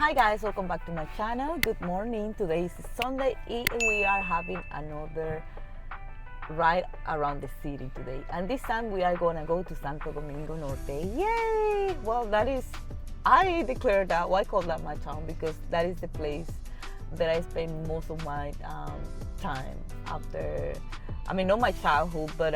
Hi guys, welcome back to my channel. Good morning. Today is Sunday and we are having another ride around the city today. And this time we are gonna go to Santo Domingo Norte. Yay! Well, I declare that, I call that my town because that is the place that I spend most of my time after, not my childhood, but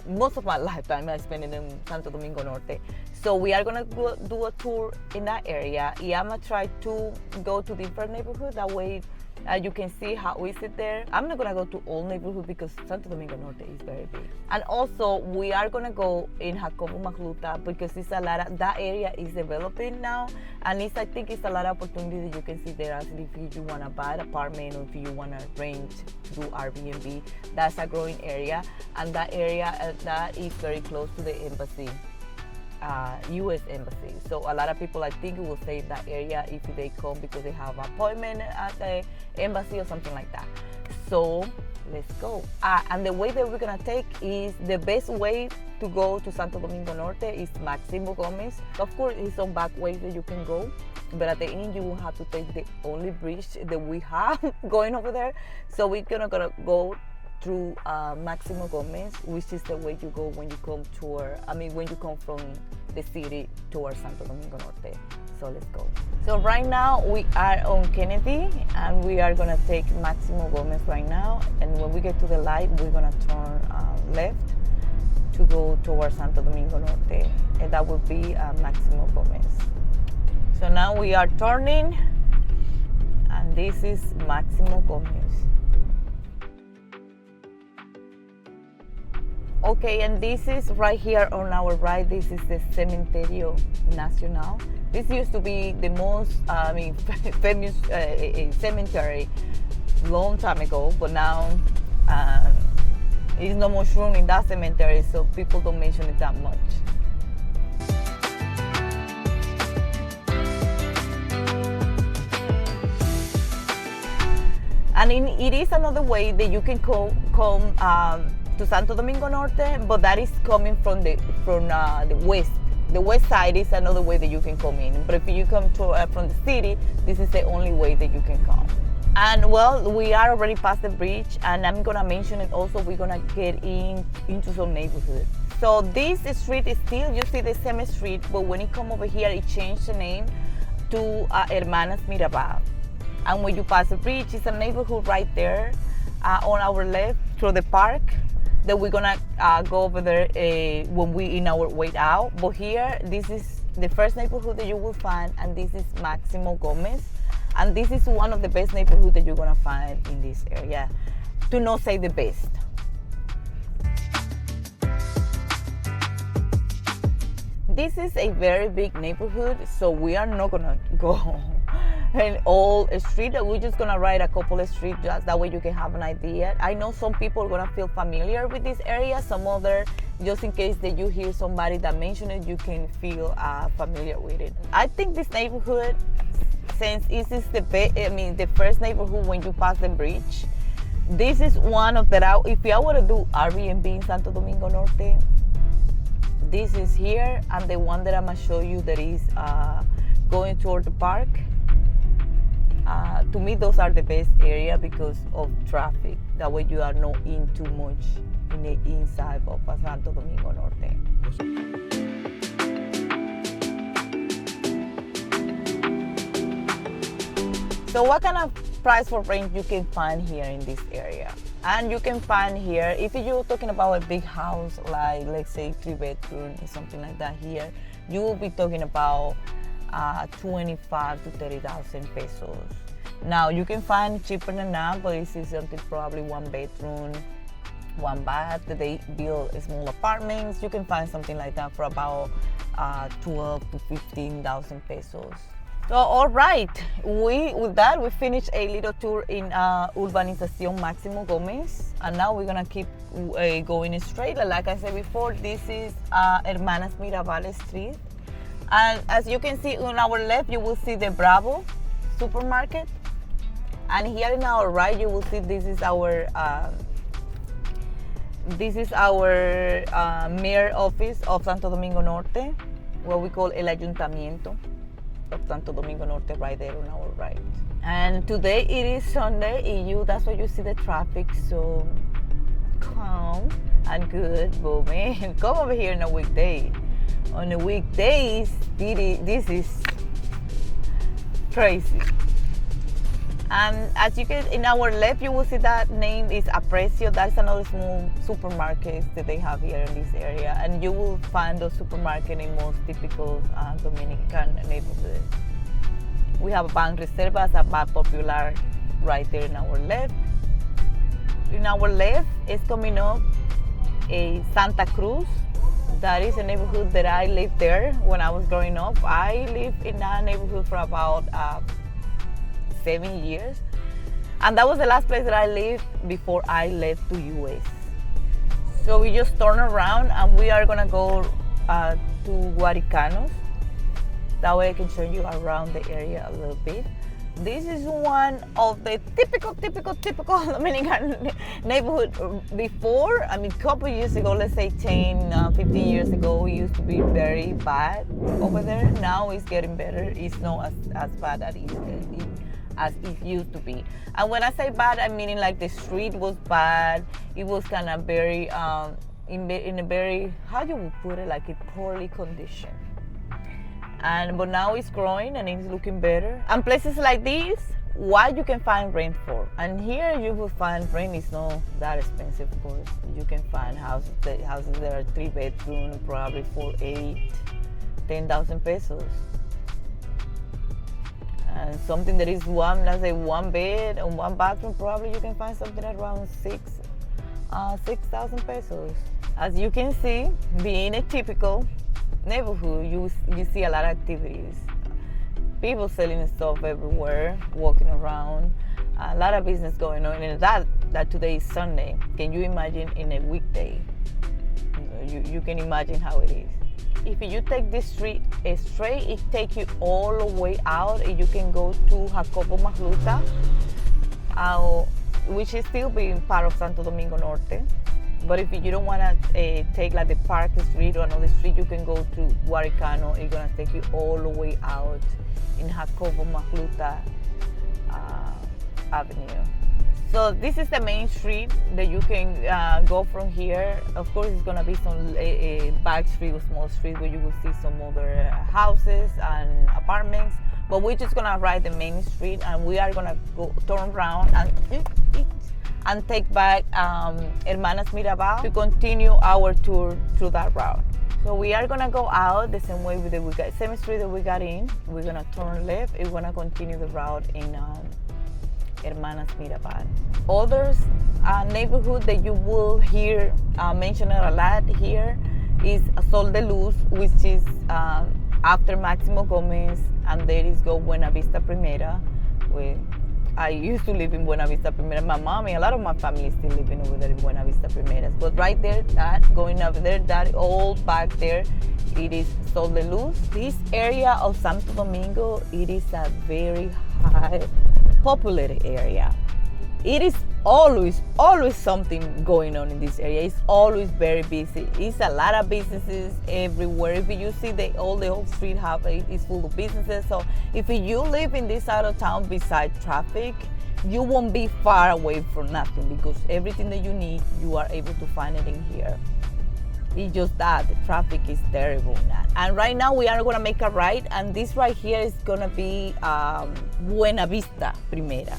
most of my lifetime I spend in Santo Domingo Norte. So we are gonna do a tour in that area. I'm gonna try to go to different neighborhoods. That way you can see how is it there. I'm not gonna go to all neighborhoods because Santo Domingo Norte is very big. And also we are gonna go in Jacobo Magluta because it's a lot of, that area is developing now, and I think it's a lot of opportunities you can see there. As if you wanna buy an apartment or if you wanna rent to do Airbnb, that's a growing area, and that area that is very close to the embassy. U.S. embassy. So a lot of people, I think, will stay in that area if they come because they have an appointment at the embassy or something like that. So let's go. And the way that we're gonna take is the best way to go to Santo Domingo Norte is Maximo Gomez. Of course, there's some back ways that you can go, but at the end you will have to take the only bridge that we have going over there. So we're gonna go through Maximo Gomez, which is the way you go when you come when you come from the city towards Santo Domingo Norte. So let's go. So right now we are on Kennedy and we are gonna take Maximo Gomez right now. And when we get to the light, we're gonna turn left to go towards Santo Domingo Norte. And that will be Maximo Gomez. So now we are turning and this is Maximo Gomez. Okay, and this is right here on our right. This is the Cementerio Nacional. This used to be the most, famous cemetery long time ago, but now it's no more room in that cemetery, so people don't mention it that much. And it is another way that you can come to Santo Domingo Norte, but that is coming from the west. The west side is another way that you can come in. But if you come from the city, this is the only way that you can come. And well, we are already past the bridge, and I'm gonna mention it also. We're gonna get into some neighborhood. So this street is still, you see the same street, but when it come over here, it changed the name to Hermanas Mirabal. And when you pass the bridge, it's a neighborhood right there on our left through the park. That we're gonna go over there when we in our way out. But here, this is the first neighborhood that you will find, and this is Maximo Gomez. And this is one of the best neighborhoods that you're gonna find in this area, to not say the best. This is a very big neighborhood, so we are not gonna go in all street. We're just gonna ride a couple of streets, just that way you can have an idea. I know some people are gonna feel familiar with this area, some other, just in case that you hear somebody that mentioned it, you can feel familiar with it. I think this neighborhood, since this is the first neighborhood when you pass the bridge, this is one of the, if I were to do Airbnb in Santo Domingo Norte, this is here, and the one that I'm gonna show you that is going toward the park. To me, those are the best area because of traffic. That way you are not in too much in the inside of Santo Domingo Norte. So what kind of price for rent you can find here in this area? And you can find here, if you're talking about a big house, like let's say 3-bedroom or something like that here, you will be talking about 25 to 30,000 pesos. Now you can find cheaper than that, but this is something probably 1-bedroom, 1 bath. They build small apartments. You can find something like that for about 12 to 15,000 pesos. So all right, with that we finished a little tour in Urbanización Maximo Gomez, and now we're gonna keep going straight. Like I said before, this is Hermanas Mirabal Street, and as you can see on our left, you will see the Bravo supermarket, and here in our right, you will see this is our mayor office of Santo Domingo Norte, what we call El Ayuntamiento. of Santo Domingo Norte right there on our right. And today it is Sunday, that's why you see the traffic so calm and good. But man, come over here on a weekday. On the weekdays, this is crazy. And as you can, in our left, you will see that name is Aprecio. That's another small supermarket that they have here in this area. And you will find those supermarkets in most typical Dominican neighborhoods. We have Bank Reservas, a bar popular right there in our left. In our left is coming up a Santa Cruz. That is a neighborhood that I lived there when I was growing up. I lived in that neighborhood for about 7 years, and that was the last place that I lived before I left to US. So we just turn around and we are gonna go to Guaricanos. That way I can show you around the area a little bit. This is one of the typical Dominican neighborhood. Before, I mean, a couple years ago, let's say 10, 15 years ago, it used to be very bad over there. Now it's getting better. It's not as bad as it used to be. And when I say bad, I mean like the street was bad. It was kind of very, in a very, how you would put it, like a poorly condition. But now it's growing and it's looking better. And places like this, what you can find rent for. And here you will find rent is not that expensive, of course. You can find houses that are 3-bedroom, probably for 10,000 pesos. And something that is let's say 1 bed and 1 bathroom, probably you can find something around 6,000 pesos. As you can see, being a typical neighborhood, you see a lot of activities. People selling stuff everywhere, walking around, a lot of business going on. And that today is Sunday. Can you imagine in a weekday? You can imagine how it is. If you take this street straight, it takes you all the way out, and you can go to Jacobo Mahluta, which is still being part of Santo Domingo Norte. But if you don't want to take like the Park Street or another street, you can go to Guaricano. It's gonna take you all the way out in Jacobo Mahluta Avenue. So this is the main street that you can go from here. Of course, it's gonna be some back street or small street where you will see some other houses and apartments. But we're just gonna ride the main street, and we are gonna go turn around and take back Hermanas Mirabal to continue our tour through that route. So we are gonna go out the same way same street that we got in. We're gonna turn left and we're gonna continue the route in Hermanas Mirabal. Other neighborhood that you will hear mentioned a lot here is Sol de Luz, which is after Maximo Gomez, and there is go Buena Vista Primera. I used to live in Buena Vista Primera. My mom and a lot of my family is still living over there in Buena Vista Primeras. But right there, going over there, that old back there, it is Sol de Luz. This area of Santo Domingo, it is a very high populated area. It is always something going on in this area. It's always very busy. It's a lot of businesses everywhere. If you see the whole street is full of businesses. So if you live in this side of town beside traffic, you won't be far away from nothing, because everything that you need, you are able to find it in here. It's just that the traffic is terrible. And right now we are gonna make a right, and this right here is gonna be Buena Vista Primera.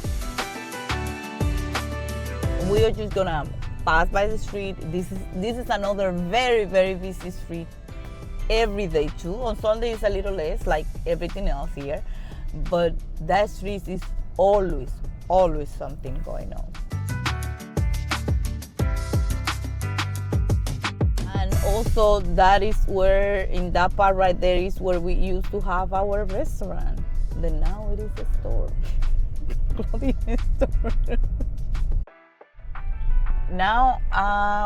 We are just gonna pass by the street. This is another very, very busy street every day too. On Sunday it's a little less, like everything else here, but that street is always something going on. And also that is where, in that part right there, is where we used to have our restaurant. Then now it is a store. Clothing store. Now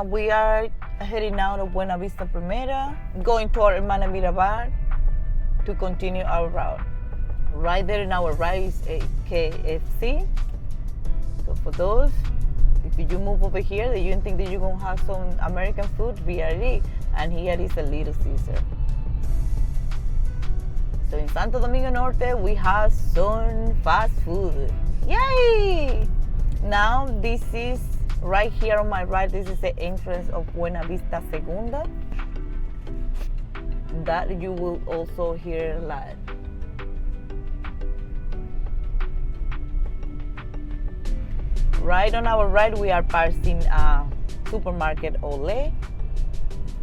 we are heading out of Buena Vista Primera, going toward Hermana Mirabal to continue our route. Right there in our right is a KFC. So for those, if you move over here that you think that you're gonna have some American food, BRD, and here is a Little Caesar. So in Santo Domingo Norte, we have some fast food. Yay! Now this is right here on my right. This is the entrance of Buena Vista Segunda. That you will also hear like. Right on our right, we are passing supermarket Ole.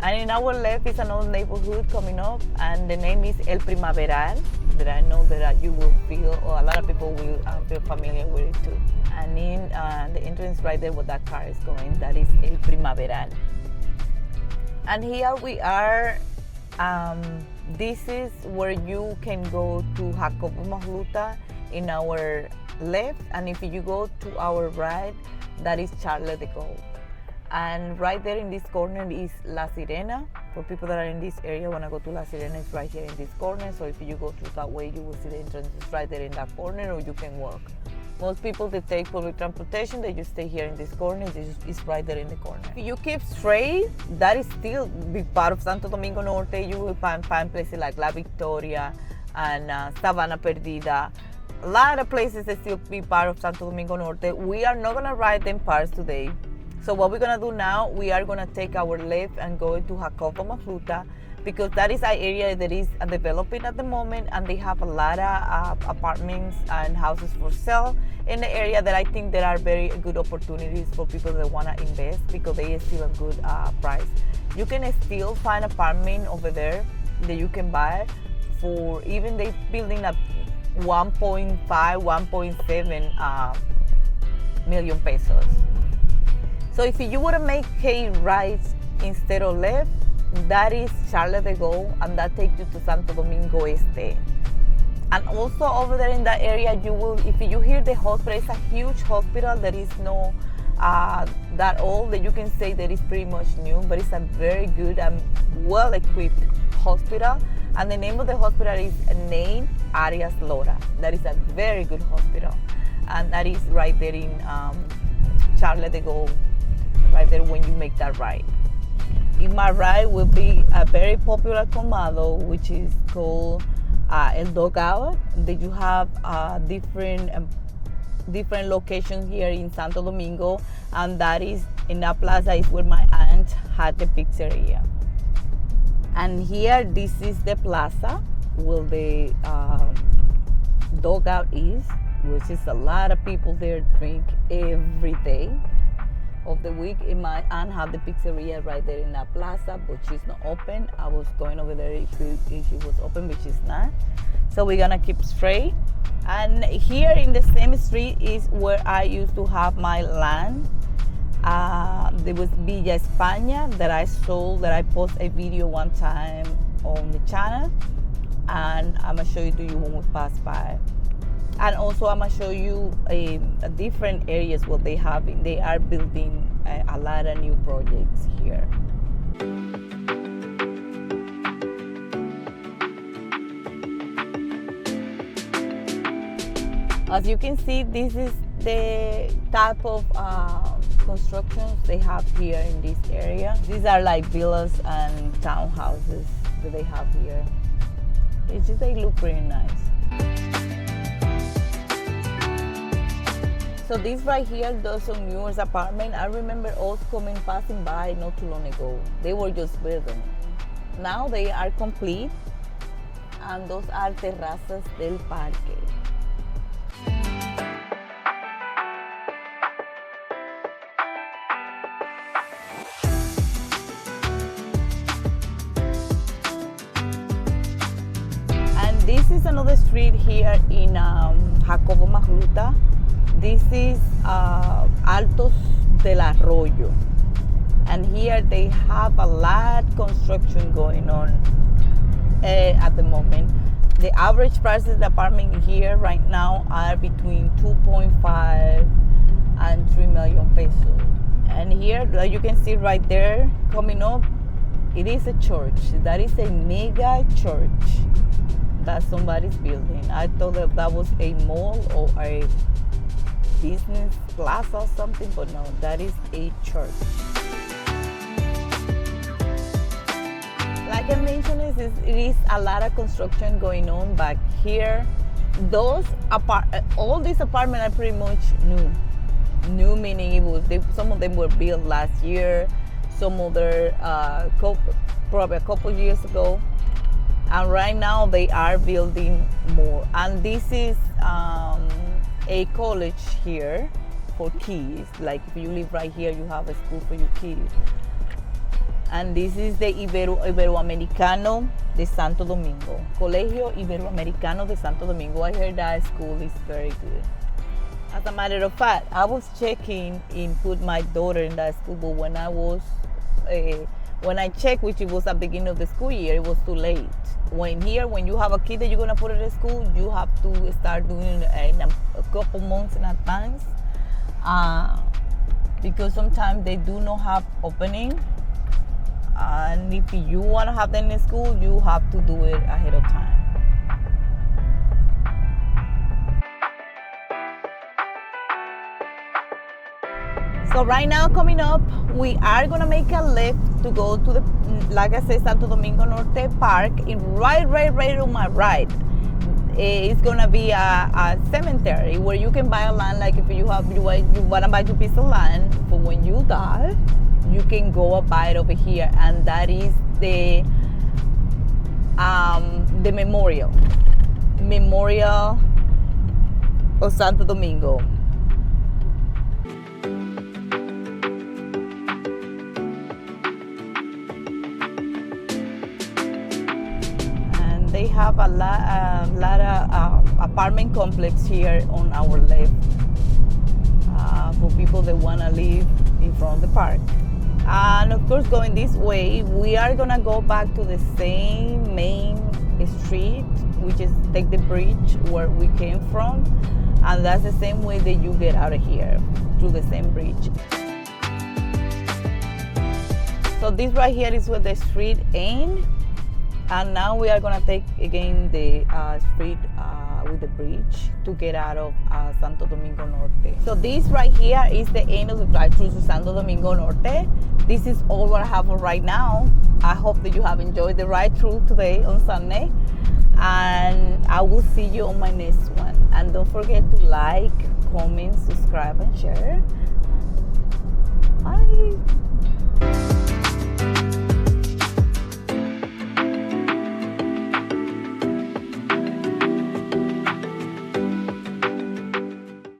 And in our left is another neighborhood coming up, and the name is El Primaveral, that I know that you will feel, or a lot of people will feel familiar with it too. And in the entrance right there where that car is going, that is El Primaveral. And here we are, this is where you can go to Jacobo Magluta in our left, and if you go to our right, that is Charles de Gaulle. And right there in this corner is La Sirena. For people that are in this area, want to go to La Sirena, it's right here in this corner. So if you go through that way, you will see the entrance is right there in that corner, or you can walk. Most people, they take public transportation, they just stay here in this corner, it's right there in the corner. If you keep straight, that is still big part of Santo Domingo Norte. You will find places like La Victoria and Sabana Perdida. A lot of places that still be part of Santo Domingo Norte. We are not gonna ride them parts today. So what we're gonna do now, we are gonna take our left and go into Jacobo Magluta, because that is an area that is developing at the moment, and they have a lot of apartments and houses for sale in the area that I think there are very good opportunities for people that wanna invest, because they are still a good price. You can still find apartment over there that you can buy for, even they building a 1.5, 1.7 million pesos. So if you were to make a right instead of left, that is Charles de Gaulle, and that takes you to Santo Domingo Este. And also over there in that area, you will, if you hear the hospital, it's a huge hospital that is no that old, that you can say that it's pretty much new, but it's a very good and well-equipped hospital. And the name of the hospital is named Arias Lora. That is a very good hospital, and that is right there in Charles de Gaulle, right there when you make that right. In my right will be a very popular colmado, which is called El Dogout. That you have different locations here in Santo Domingo, and that is in that plaza is where my aunt had the pizzeria. And here, this is the plaza where the Dogout is, which is a lot of people there drink every day of the week. And my aunt had the pizzeria right there in that plaza, but she's not open. I was going over there if she was open, but she's not. So we're gonna keep straight. And here in the same street is where I used to have my land. There was Villa España that I sold, that I posted a video one time on the channel, and I'm gonna show it to you when we pass by. And also I'm gonna show you a different areas what they have. They are building a lot of new projects here. As you can see, this is the type of constructions they have here in this area. These are like villas and townhouses that they have here. It's just, they look pretty nice. So this right here, those are newest apartment. I remember us passing by not too long ago. They were just building. Now they are complete, and those are terrazas del parque. This is another street here in Jacobo Magluta. This is Altos De La Royo. And here they have a lot of construction going on at the moment. The average prices of the apartment here right now are between 2.5 and 3 million pesos. And here, like you can see right there coming up, it is a church. That is a mega church that somebody's building. I thought that was a mall or a business plaza or something, but no, that is a church. like I mentioned, it is a lot of construction going on back here. All these apartments are pretty much new meaning some of them were built last year, some other probably a couple years ago, and right now they are building more. And this is a college here for kids. Like if you live right here, you have a school for your kids. And this is the Iberoamericano de Santo Domingo. Colegio Iberoamericano de Santo Domingo. I heard that school is very good. As a matter of fact, I was checking and put my daughter in that school, but when I checked, which it was at the beginning of the school year, it was too late. When you have a kid that you're gonna put in school, you have to start doing it in a couple months in advance, because sometimes they do not have opening. And if you want to have them in school, you have to do it ahead of time. So right now, coming up, we are going to make a left to go to the, like I said, Santo Domingo Norte Park. Right on my right, it's going to be a cemetery where you can buy a land. Like if you want to buy a piece of land for when you die, you can go and buy it over here, and that is the memorial of Santo Domingo. And they have a lot of apartment complex here on our left for people that want to live in front of the park. And of course, going this way, we are gonna go back to the same main street, which is take the bridge where we came from, and that's the same way that you get out of here, through the same bridge. So this right here is where the street ends, and now we are gonna take again the street with the bridge to get out of Santo Domingo Norte. So this right here is the end of the drive through to Santo Domingo Norte. This is all what I have for right now. I hope that you have enjoyed the ride through today on Sunday, and I will see you on my next one. And don't forget to like, comment, subscribe, and share. Bye.